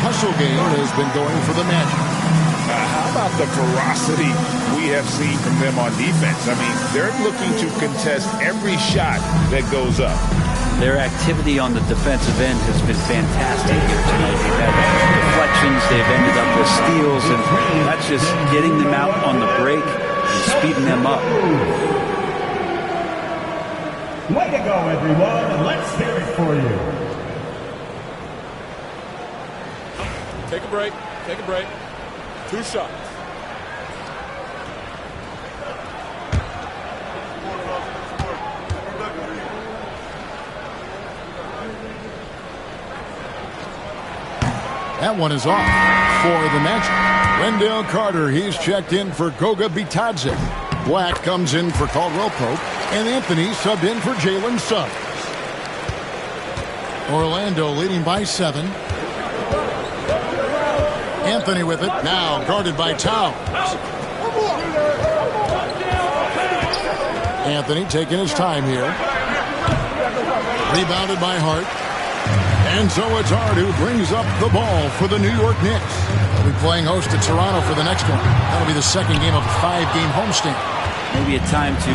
hustle game has been going for the Magic. How about the ferocity we have seen from them on defense? I mean, they're looking to contest every shot that goes up. Their activity on the defensive end has been fantastic here tonight. They've had deflections, they've ended up with steals, and that's just getting them out on the break and speeding them up. Way to go, everyone, and let's hear it for you. Take a break. Take a break. 2 shots. That one is off for the Magic. Wendell Carter, he's checked in for Goga Bitadze. Black comes in for Caldwell Pope. And Anthony subbed in for Jalen Suggs. Orlando leading by 7. Anthony with it. Now guarded by Towns. Anthony taking his time here. Rebounded by Hart. And so it's Hart who brings up the ball for the New York Knicks. They'll be playing host to Toronto for the next one. That'll be the second game of a 5-game homestand. Maybe a time to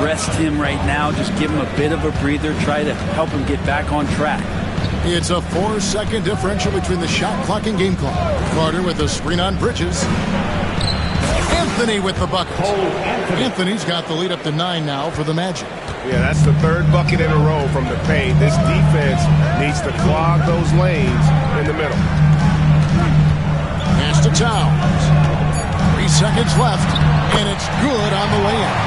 rest him right now, just give him a bit of a breather, try to help him get back on track. It's a 4-second differential between the shot clock and game clock. Carter with the screen on Bridges. Anthony with the bucket. Anthony's got the lead up to 9 now for the Magic. Yeah, that's the 3rd bucket in a row from the paint. This defense needs to clog those lanes in the middle. Pass to Towns. 3 seconds left, and it's good on the layup.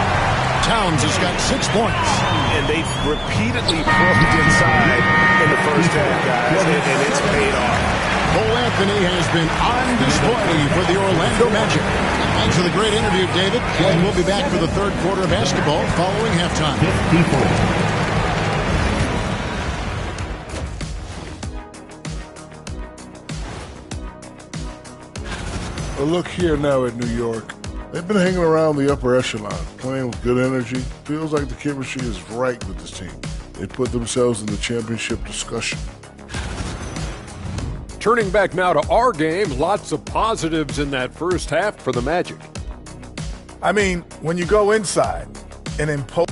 Towns has got 6 points. And they've repeatedly probed inside in the first half, guys, and it's paid off. Cole Anthony has been on display for the Orlando Magic. Thanks for the great interview, David. And we'll be back for the 3rd quarter of basketball following halftime. Well, look here now at New York. They've been hanging around the upper echelon, playing with good energy. Feels like the chemistry is right with this team. They put themselves in the championship discussion. Turning back now to our game, lots of positives in that first half for the Magic. I mean, when you go inside and impose.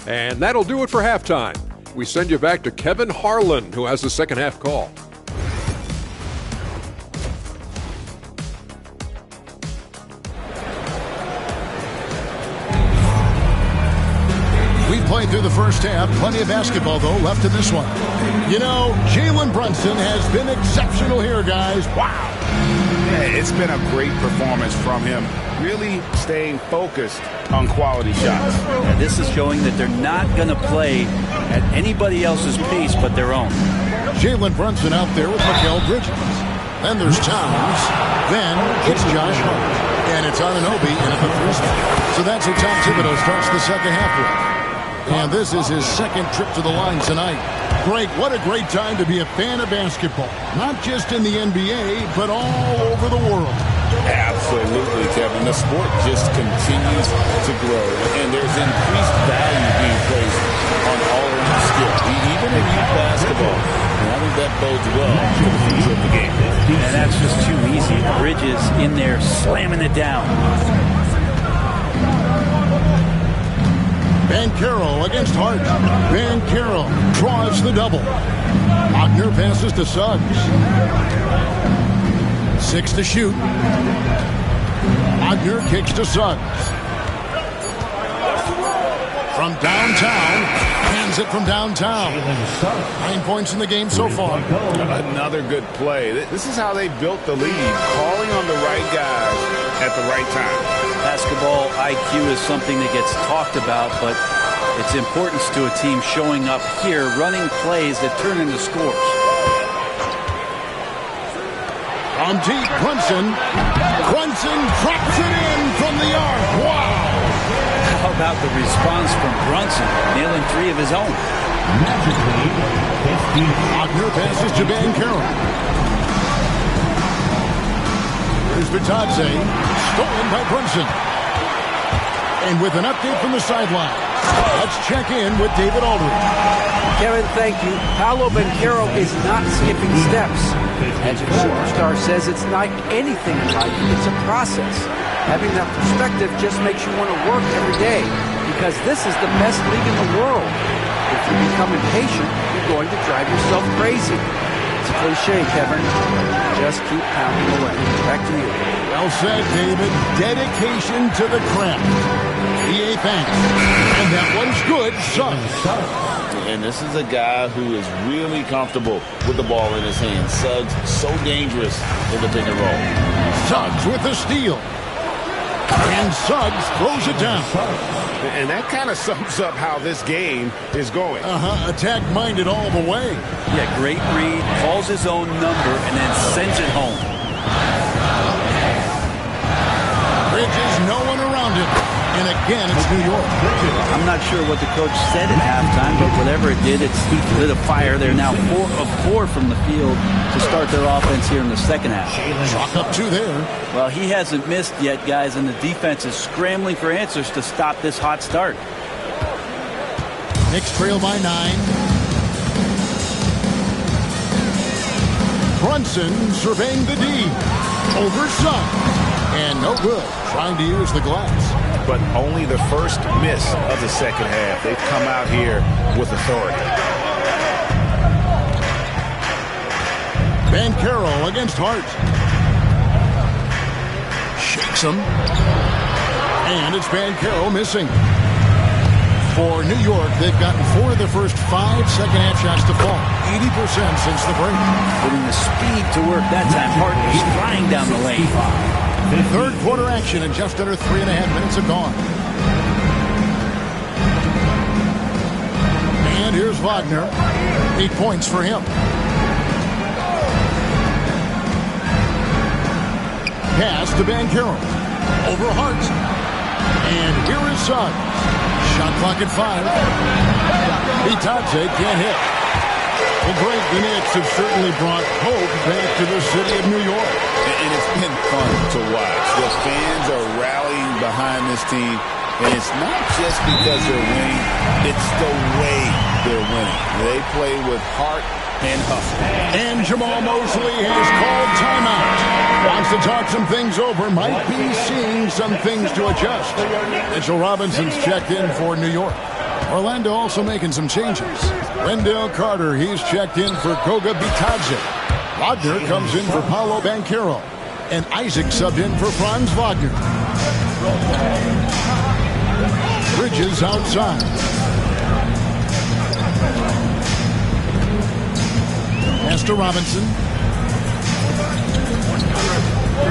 And that'll do it for halftime. We send you back to Kevin Harlan, who has the second half call. Played through the first half. Plenty of basketball, though, left in this one. You know, Jalen Brunson has been exceptional here, guys. Wow. Yeah, it's been a great performance from him. Really staying focused on quality shots. And this is showing that they're not going to play at anybody else's pace but their own. Jalen Brunson out there with Mikal Bridges. Then there's Towns. Then it's Josh Hart. And it's Anunoby in at the 3 spot. So that's how Tom Thibodeau starts the second half with. And this is his 2nd trip to the line tonight. Greg, what a great time to be a fan of basketball. Not just in the NBA, but all over the world. Absolutely, Kevin. The sport just continues to grow. And there's increased value being placed on all-around skill, even in youth basketball. And I think that bodes well for the future of the game. And that's just too easy. Bridges in there slamming it down. Banchero against Hart. Banchero draws the double. Wagner passes to Suggs. 6 to shoot. Wagner kicks to Suggs. From downtown. Hands it from downtown. 9 points in the game so far. Another good play. This is how they built the lead. Calling on the right guys at the right time. Basketball IQ is something that gets talked about, but its importance to a team showing up here, running plays that turn into scores. From deep, Brunson. Brunson drops it in from the arc. Wow! How about the response from Brunson, nailing 3 of his own? Wagner passes to Banchero. Here's Bitadze, stolen by Brunson. And with an update from the sideline, let's check in with David Aldridge. Kevin, thank you. Paolo Banchero is not skipping steps. As a superstar says, it's like anything in life. It's a process. Having that perspective just makes you want to work every day because this is the best league in the world. If you become impatient, you're going to drive yourself crazy. It's a cliche, Kevin. Just keep pounding away. Back to you. Well said, David. Dedication to the craft. EA thanks. And that one's good, Suggs. And this is a guy who is really comfortable with the ball in his hands. Suggs, so dangerous in the pick and roll. Suggs with the steal. And Suggs throws it down. And that kind of sums up how this game is going. Attack-minded all the way. Yeah, great read. Calls his own number and then sends it home. Bridges, no one around him. And again, it's New York. I'm not sure what the coach said at halftime, but whatever it did, it's lit a fire. They're now 4 of 4 from the field to start their offense here in the second half. Chalk up 2 there. Well, he hasn't missed yet, guys, and the defense is scrambling for answers to stop this hot start. Knicks trail by 9. Brunson surveying the D. Over Suggs. And no good. Trying to use the glass. But only the first miss of the second half. They've come out here with authority. Banchero against Hart. Shakes him. And it's Banchero missing. For New York, they've gotten 4 of the first 5 second-half shots to fall. 80% since the break. Putting the speed to work that time. Hart is flying down the lane. Third quarter action and just under 3.5 minutes have gone. And here's Wagner. 8 points for him. Pass to Banchero. Over Hart. And here is Suggs. Shot clock at 5. Bitadze can't hit. Well, Greg, the Knicks have certainly brought hope back to the city of New York. And it's been fun to watch. The fans are rallying behind this team. And it's not just because they're winning. It's the way they're winning. They play with heart and hustle. And Jamal Mosley has called timeout. Wants to talk some things over. Might be seeing some things to adjust. Mitchell Robinson's checked in for New York. Orlando also making some changes. Wendell Carter, he's checked in for Goga Bitadze. Wagner comes in for Paolo Banchero. And Isaac subbed in for Franz Wagner. Bridges outside. Pass to Robinson.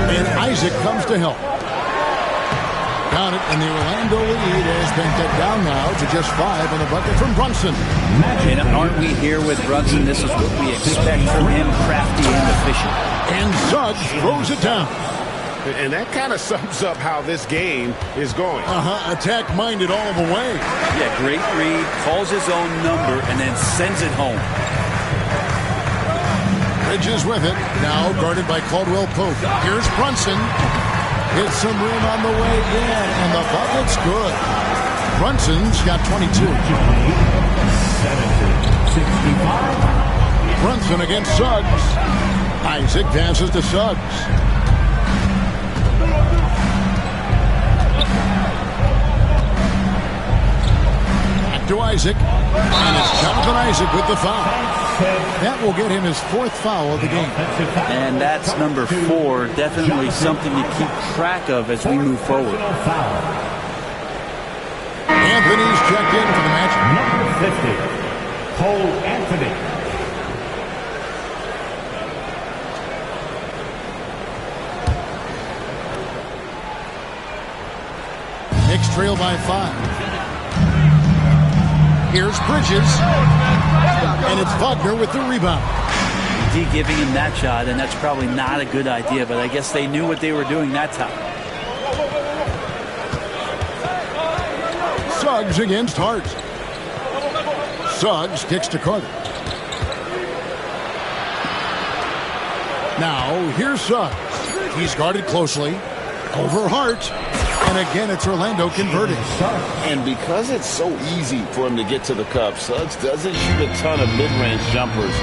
And Isaac comes to help. Count it, and the Orlando lead has been cut down now to just 5 on the bucket from Brunson. And aren't we here with Brunson? This is what we expect from him, crafty and efficient. And Suggs throws it down. And that kind of sums up how this game is going. Attack-minded all the way. Yeah, great read, calls his own number, and then sends it home. Bridges with it. Now guarded by Caldwell Pope. Here's Brunson. Hits some room on the way in, and the bucket's good. Brunson's got 22. Brunson against Suggs. Isaac passes to Suggs. Back to Isaac. And it's Jonathan Isaac with the foul. That will get him his 4th foul of the game. And that's number 4. Definitely something to keep track of as we move forward. Anthony's checked in for the match. Number 50, Cole Anthony. Knicks trail by 5. Here's Bridges. And it's Wagner with the rebound. D giving him that shot, and that's probably not a good idea, but I guess they knew what they were doing that time. Suggs against Hart. Suggs kicks to Carter. Now, here's Suggs. He's guarded closely. Over Hart. And again, it's Orlando converting. And because it's so easy for him to get to the cup, Suggs doesn't shoot a ton of mid-range jumpers,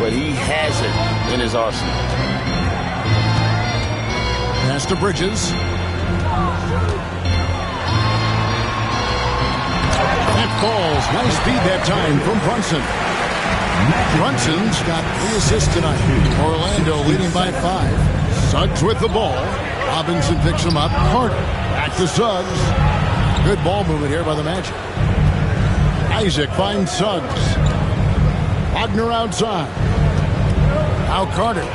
but he has it in his arsenal. Pass to Bridges. That falls. Nice speed that time from Brunson. Brunson's got 3 assists tonight. Orlando leading by 5. Suggs with the ball. Robinson picks him up. Carter back to Suggs. Good ball movement here by the Magic. Isaac finds Suggs. Wagner outside. Now Carter.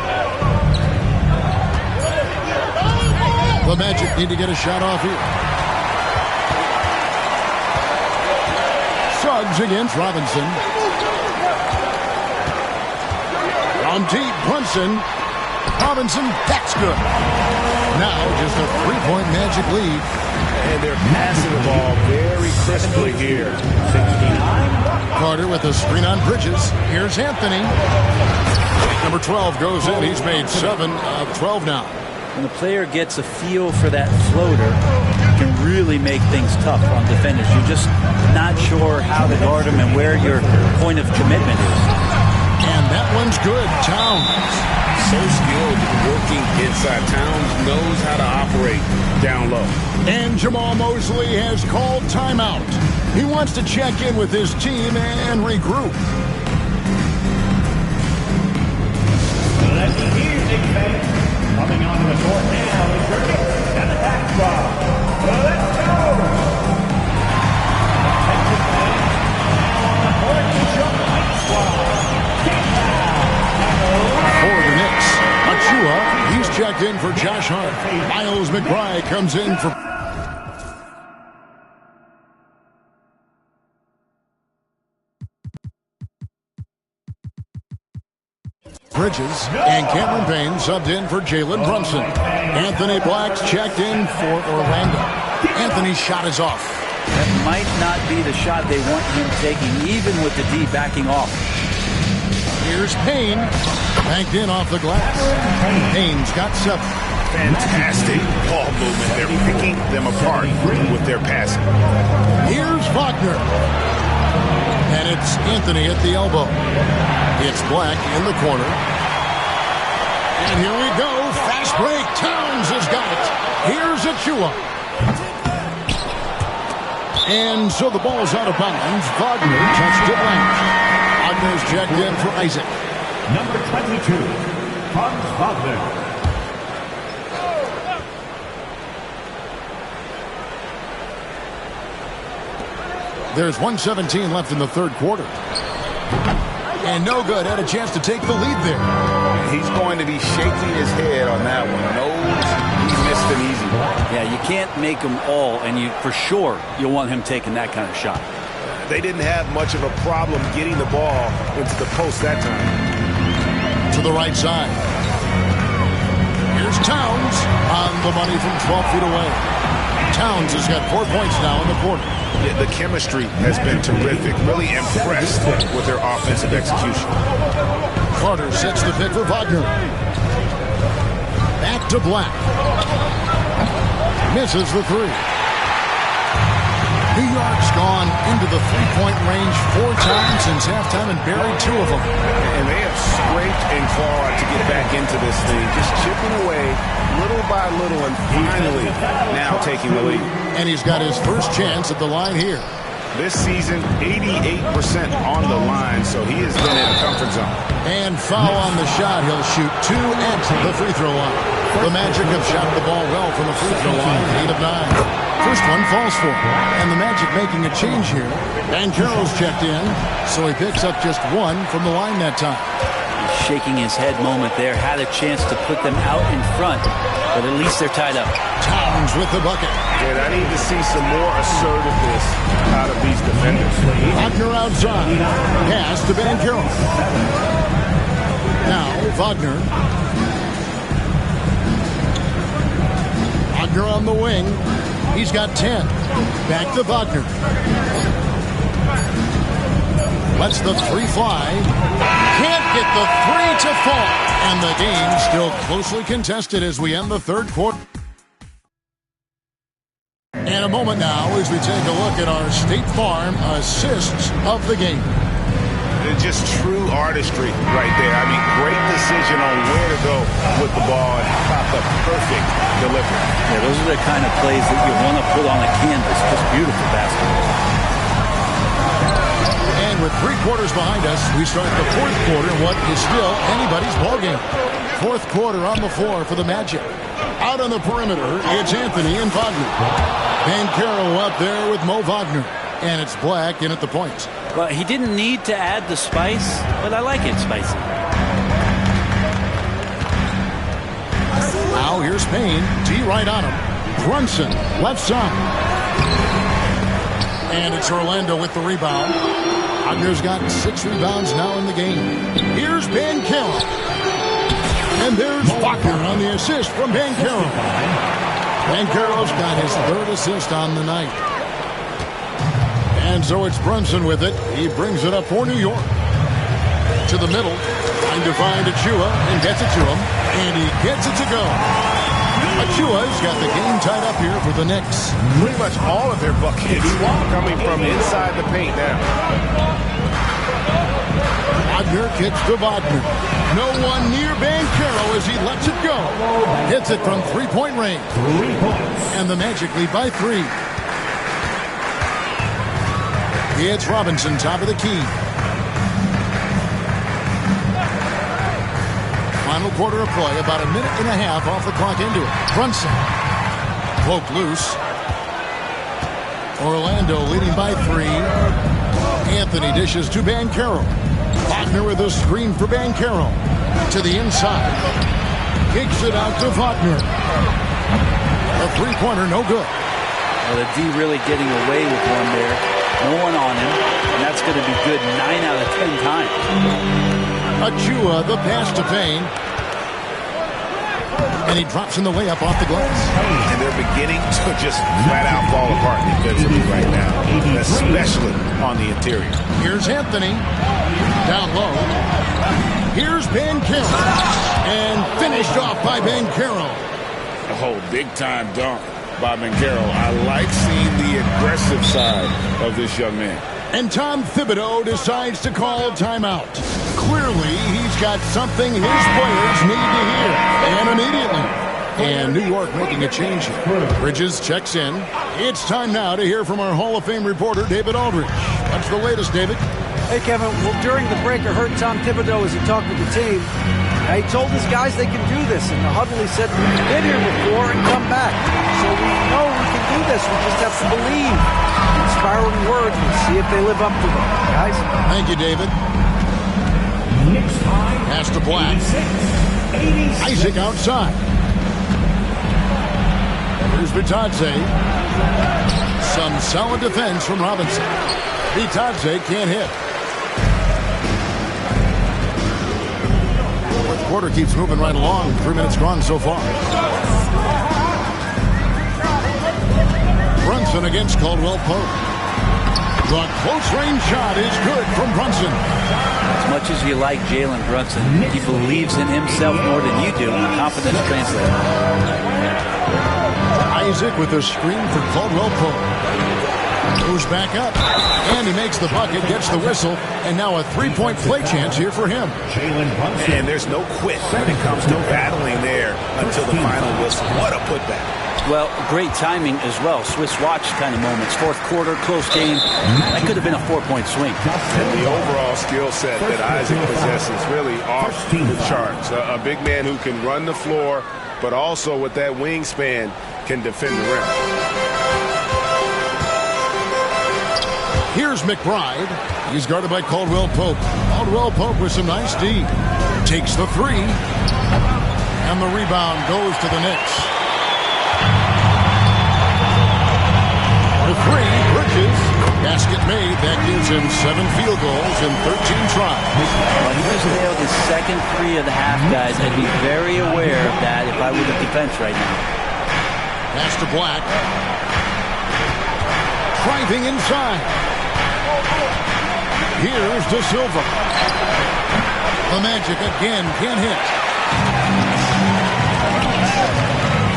The Magic need to get a shot off here. Suggs against Robinson. On deep, Brunson. Robinson, that's good. Now just a 3-point Magic lead. And they're passing the ball very crisply here. Carter with a screen on Bridges. Here's Anthony. Number 12 goes in. He's made 7 of 12 now. When the player gets a feel for that floater, you can really make things tough on defenders. You're just not sure how to guard them and where your point of commitment is. And that one's good. Towns. So skilled working inside. Towns knows how to operate down low. And Jamal Mosley has called timeout. He wants to check in with his team and regroup. Let's hear it, fans. Coming onto the court now is your Knicks and the back squad. Let's go! Attention fans. Now on the court is your Knight squad. For the Knicks, Achua, he's checked in for Josh Hart. Miles McBride comes in for... Bridges, and Cameron Payne subbed in for Jalen Brunson. Anthony Black's checked in for Orlando. Anthony's shot is off. That might not be the shot they want him taking, even with the D backing off. Here's Payne, banked in off the glass. Payne's got 7. Fantastic ball movement. They're picking them apart with their passing. Here's Wagner. And it's Anthony at the elbow. It's Black in the corner. And here we go. Fast break. Towns has got it. Here's Achua. And so the ball's out of bounds. Wagner touched it left. Wagner's checked in for Isaac. Number 22, Franz Wagner. There's 1:17 left in the third quarter. And no good. Had a chance to take the lead there. He's going to be shaking his head on that one. Knows he missed an easy one. Yeah, you can't make them all, and you for sure you'll want him taking that kind of shot. They didn't have much of a problem getting the ball into the post that time. To the right side. Here's Towns on the money from 12 feet away. Towns has got 4 points now in the quarter. Yeah, the chemistry has been terrific. Really impressed with their offensive execution. Carter sets the pick for Wagner. Back to Black. Misses the 3. New York's gone into the three-point range 4 times since halftime and buried 2 of them. And they have scraped and clawed to get back into this thing, just chipping away little by little and finally now taking the lead. And he's got his first chance at the line here. This season, 88% on the line, so he has been in a comfort zone. And foul on the shot. He'll shoot 2 at the free throw line. The Magic have shot the ball well from the free throw line, 8 of 9. First one falls for him. And the Magic making a change here. Banchero's checked in, so he picks up just 1 from the line that time. He's shaking his head moment there. Had a chance to put them out in front, but at least they're tied up. Towns with the bucket. And I need to see some more assertiveness out of these defenders. Wagner outside. Pass to Banchero. Now Wagner. Wagner on the wing. He's got 10. Back to Wagner. Lets the 3 fly. Can't get the 3 to fall. And the game still closely contested as we end the third quarter. a moment now as we take a look at our State Farm assists of the game. Just true artistry right there. I mean, great decision on where to go with the ball and how about the perfect delivery. Yeah, those are the kind of plays that you want to put on a canvas. Just beautiful basketball. And with 3 quarters behind us, we start the 4th quarter in what is still anybody's ballgame. 4th quarter on the floor for the Magic. Out on the perimeter, it's Anthony and Wagner. Banchero up there with Mo Wagner. And it's Black in at the point. Well, he didn't need to add the spice, but I like it spicy. Now here's Payne. D right on him. Brunson, left side. And it's Orlando with the rebound. Wagner's got 6 rebounds now in the game. Here's Banchero. And there's Wagner on the assist from Banchero. Banchero's got his 3rd assist on the night. And so it's Brunson with it. He brings it up for New York. To the middle. Trying to find Achua and gets it to him. And he gets it to go. Achua's got the game tied up here for the Knicks. Pretty much all of their buckets coming from inside the paint now. Wagner kicks to Wagner. No one near Banchero as he lets it go. Hits it from 3-point range. And the Magic lead by 3. It's Robinson, top of the key. Final quarter of play, about a minute and a half off the clock into it. Brunson. Poke loose. Orlando leading by 3. Anthony dishes to Banchero. Wagner with a screen for Banchero. To the inside. Kicks it out to Wagner. A 3-pointer, no good. Well, the D really getting away with one there. No one on him, and that's going to be good 9 out of 10 times. Achua, the pass to Payne. And he drops in the layup off the glass. And they're beginning to just flat out fall apart defensively right now, especially on the interior. Here's Anthony. Down low. Here's Banchero. And finished off by Banchero. Oh, big-time dunk by Banchero. I like seeing the aggressive side of this young man. And Tom Thibodeau decides to call timeout. Clearly, he's got something his players need to hear. And immediately. And New York making a change here. Bridges checks in. It's time now to hear from our Hall of Fame reporter, David Aldridge. What's the latest, David? Hey, Kevin. Well, during the break, I heard Tom Thibodeau as he talked with the team. He told his guys they can do this. In the huddle, he said, we've been here before and come back. So we know we can do this. We just have to believe. Inspiring words. We'll see if they live up to them. Guys? Thank you, David. Pass to Black. Isaac outside. Here's Bitadze. Some solid defense from Robinson. Bitadze can't hit. Fourth quarter keeps moving right along. 3 minutes gone so far. Brunson against Caldwell Pope. The close-range shot is good from Brunson. As much as you like Jalen Brunson, he believes in himself more than you do. Confidence translates. Isaac with a screen for Caldwell Pope. Moves back up. And he makes the bucket, gets the whistle, and now a three-point play chance here for him. And there's no quit when it comes to battling there until the final whistle. What a putback. Well, great timing as well. Swiss watch kind of moments. Fourth quarter, close game. That could have been a 4-point swing. And the overall skill set that Isaac possesses really off the charts. A big man who can run the floor, but also with that wingspan can defend the rim. Here's McBride. He's guarded by Caldwell Pope. Caldwell Pope with some nice D. Takes the three. And the rebound goes to the Knicks. The three, Bridges. Basket made. That gives him 7 field goals in 13 tries. Well, he just nailed his second three of the half, guys. I'd be very aware of that if I were the defense right now. Pass to Black. Driving inside. Here's De Silva. The Magic again can't hit.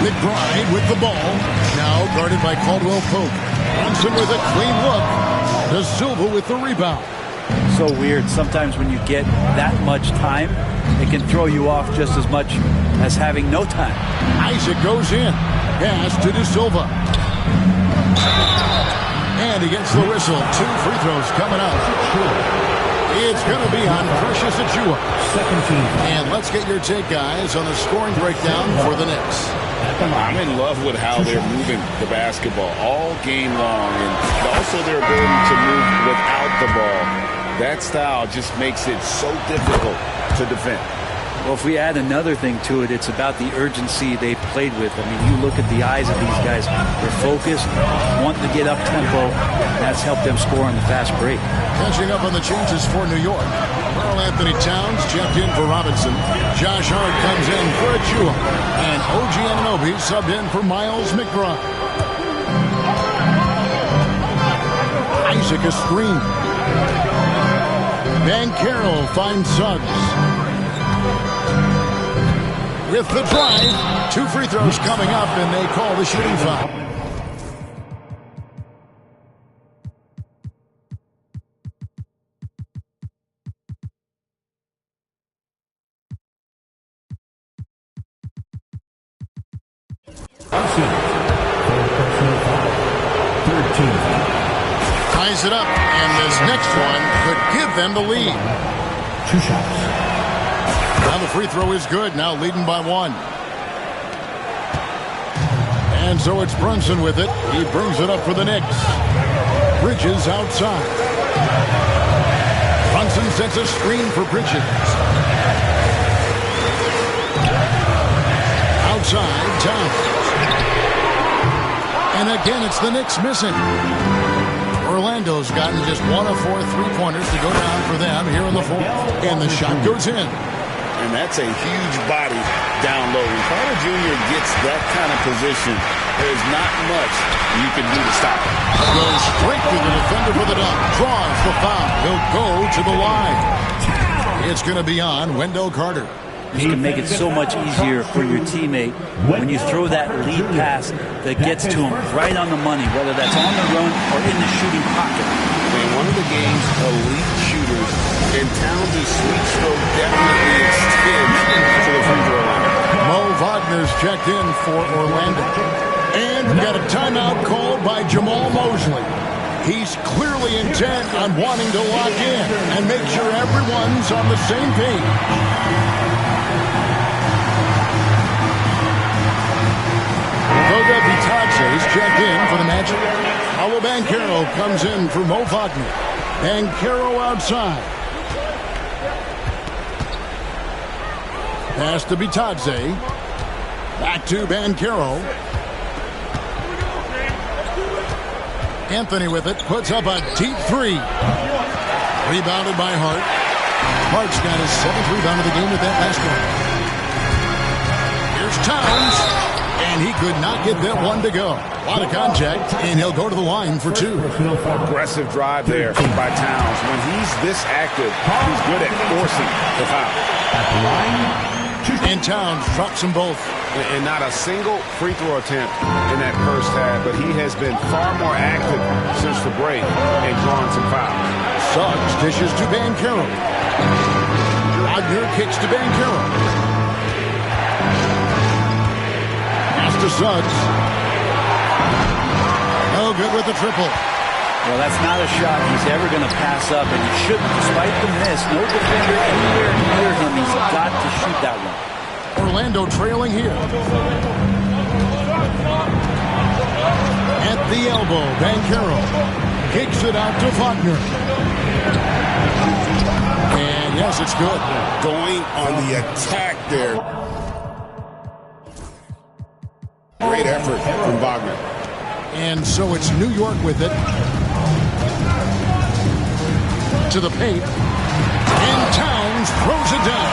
McBride with the ball. Now guarded by Caldwell Pope. Brunson with a clean look. De Silva with the rebound. So weird. Sometimes when you get that much time, it can throw you off just as much as having no time. Isaac goes in. Pass to De Silva. And he gets the whistle. 2 free throws coming up. It's going to be on Precious Achiuwa. And let's get your take, guys, on the scoring breakdown for the Knicks. I'm in love with how they're moving the basketball all game long, and also their ability to move without the ball. That style just makes it so difficult to defend. Well, if we add another thing to it, it's about the urgency they played with. I mean, you look at the eyes of these guys. They're focused, wanting to get up tempo. That's helped them score on the fast break. Catching up on the changes for New York. Karl Anthony Towns checked in for Robinson. Josh Hart comes in for Achiuwa. And OG Anunoby subbed in for Miles McBride. Isaac a screen. Banchero finds Suggs. With the drive, 2 free throws coming up, and they call the shooting foul. Ties it up, and this next one could give them the lead. 2 shots. Now the free throw is good, now leading by 1. And so it's Brunson with it. He brings it up for the Knicks. Bridges outside. Brunson sets a screen for Bridges. Outside, Towns. And again, it's the Knicks missing. Orlando's gotten just 1 of 4 3-pointers to go down for them here in the 4th. And the shot goes in. And that's a huge body down low. When Carter Jr. gets that kind of position, there's not much you can do to stop him. Goes straight to the defender for the dunk. Draws the foul. He'll go to the line. It's going to be on Wendell Carter. You can make it so much easier for your teammate when you throw that lead pass that gets to him right on the money, whether that's on the run or in the shooting pocket. I mean, one of the game's elite shooters, and Towns' sweet stroke definitely extends to the free throw line. Mo Wagner's checked in for Orlando. And we got a timeout called by Jamal Mosley. He's clearly intent on wanting to lock in and make sure everyone's on the same page. Goga Bitadze's checked in for the Magic. Paolo Banchero comes in for Mo Wagner. Banchero outside. Pass to Bitadze. Back to Banchero. Anthony with it. Puts up a deep 3. Rebounded by Hart. Hart's got his 7th rebound of the game with that last one. Here's Towns. And he could not get that one to go. A lot of contact, and he'll go to the line for 2. Aggressive drive there by Towns. When he's this active, he's good at forcing the foul. And Towns drops them both. And not a single free throw attempt in that first half, but he has been far more active since the break and drawing some fouls. Suggs dishes to Banchero. Wagner kicks to Banchero. To Suggs. No good with the triple. Well, that's not a shot he's ever going to pass up, and he shouldn't, despite the miss. No defender anywhere near him. He's got to shoot that one. Orlando trailing here. At the elbow, Banchero kicks it out to Wagner. And yes, it's good. Going on the attack there. Great effort from Wagner. And so it's New York with it. To the paint. And Towns throws it down.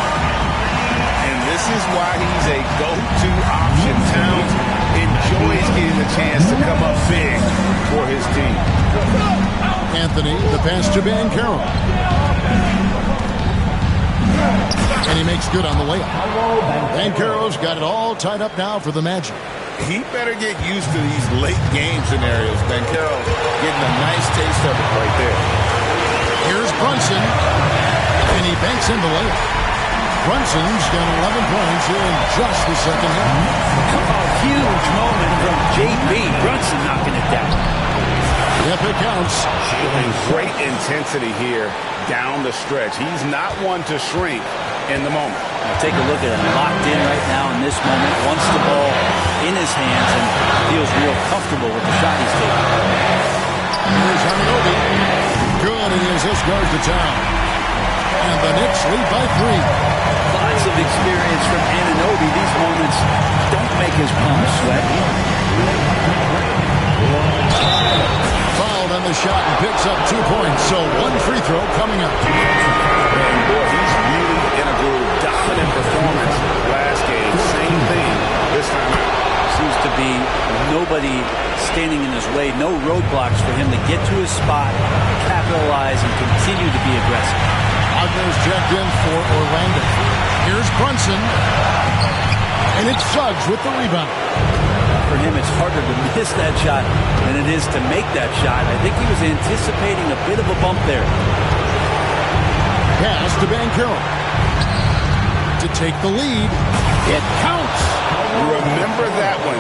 And this is why he's a go-to option. Towns enjoys getting the chance to come up big for his team. Anthony, the pass to Banchero. And And he makes good on the layup. Banchero's got it all tied up now for the Magic. He better get used to these late game scenarios. Banchero getting a nice taste of it right there. Here's Brunson, and he banks in the layup. Brunson's got 11 points in just the second half. A huge moment from J.B. Brunson knocking it down. Yep, it counts. Showing great intensity here down the stretch. He's not one to shrink in the moment. Now take a look at him, locked in right now in this moment, wants the ball in his hands and feels real comfortable with the shot he's taking. Here's Anunoby. Good, and his guards the town. And the Knicks lead by 3. Lots of experience from Anunoby. These moments don't make his palms sweat. Fouled on the shot and picks up 2 points. So 1 free throw coming up. And boy, he's really in a groove. Dominant performance last game. Same thing this time out. Seems to be nobody standing in his way. No roadblocks for him to get to his spot, capitalize, and continue to be aggressive. Wagner's checked in for Orlando. Here's Brunson. And it's Suggs with the rebound. For him, it's harder to miss that shot than it is to make that shot. I think he was anticipating a bit of a bump there. Pass to Banchero. To take the lead. It counts. Remember that one.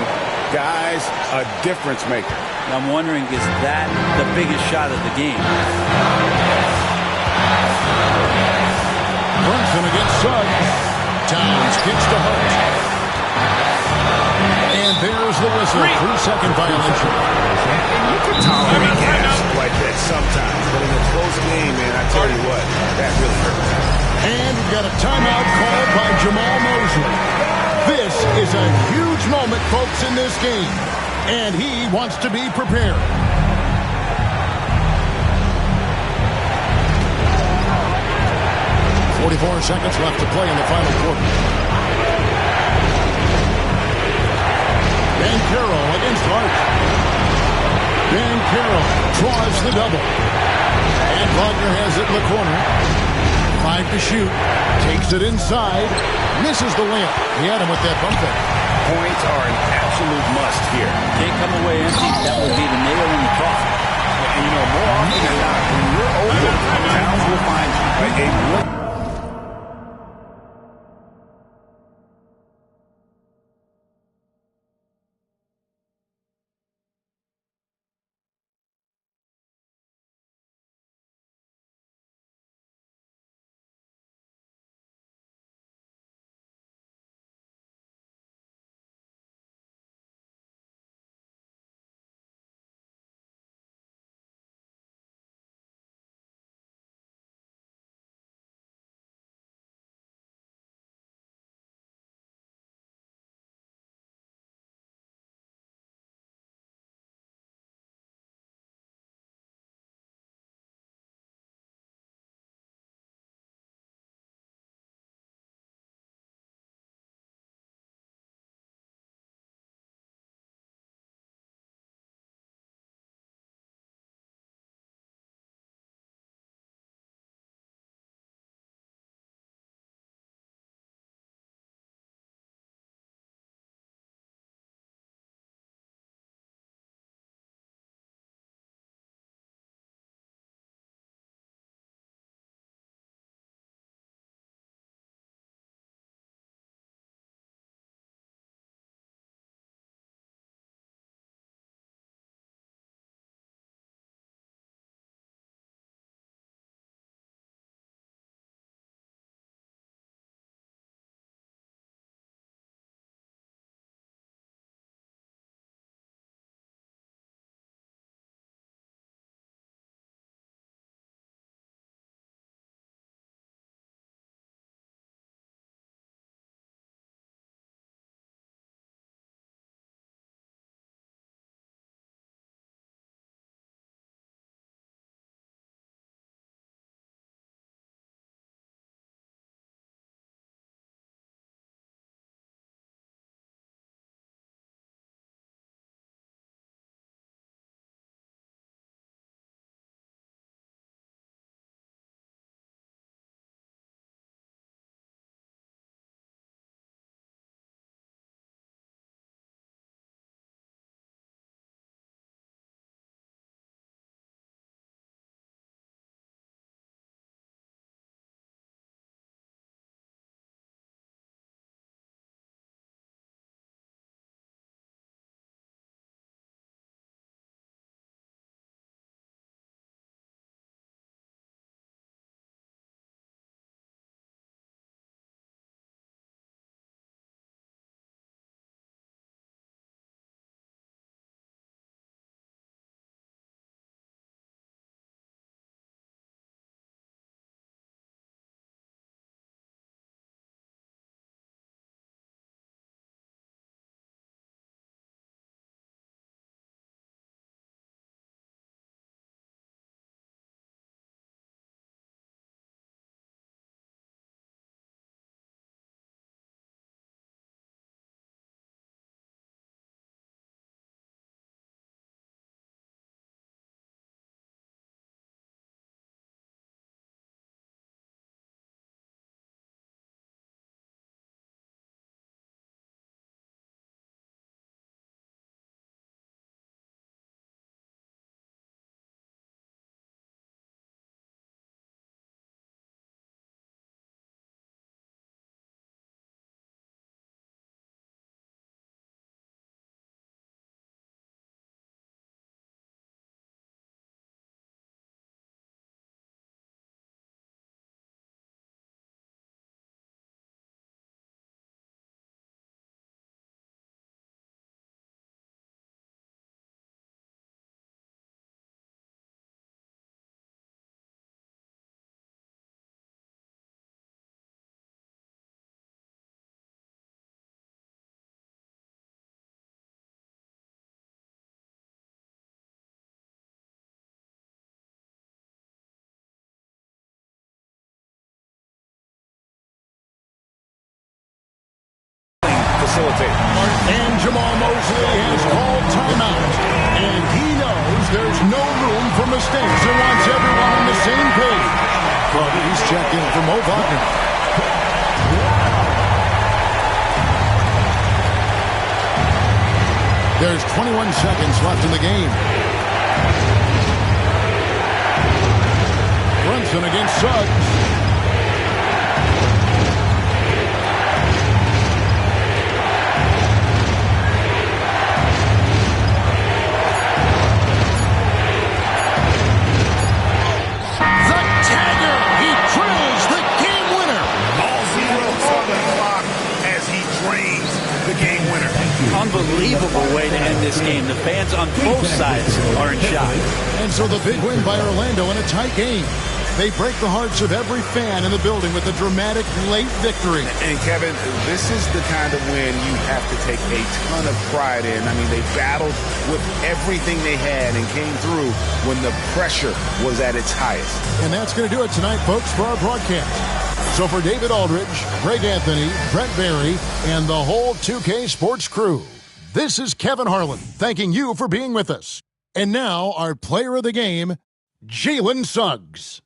Guys, a difference maker. I'm wondering, is that the biggest shot of the game? Brunson against Suggs. Towns kicks to Hart. And there's the whistle. 3-second violation. You can tolerate games like that sometimes, but in a close game, man, I tell you what, that really hurts. And we've got a timeout called by Jamal Mosley. This is a huge moment, folks, in this game. And he wants to be prepared. "44 seconds left to play in the final quarter. Banchero against Hart. Banchero draws the double. And Wagner has it in the corner. 5 to shoot. Takes it inside. Misses the layup. He had him with that bump fake. Points are an absolute must here. Can't come away empty. That would be the nail in the coffin. And you know, more often than not, when you're open, Towns will find a facilitate. And Jamal Mosley has called timeout. And he knows there's no room for mistakes and wants everyone on the same page. He's checked in for Mo Wagner. There's 21 seconds left in the game. Brunson against Suggs. Unbelievable way to end this game. The fans on both sides are in shock. And so the big win by Orlando in a tight game. They break the hearts of every fan in the building with a dramatic late victory. And Kevin, this is the kind of win you have to take a ton of pride in. I mean, they battled with everything they had and came through when the pressure was at its highest. And that's going to do it tonight, folks, for our broadcast. So for David Aldridge, Greg Anthony, Brent Barry, and the whole 2K Sports crew, this is Kevin Harlan thanking you for being with us. And now our player of the game, Jalen Suggs.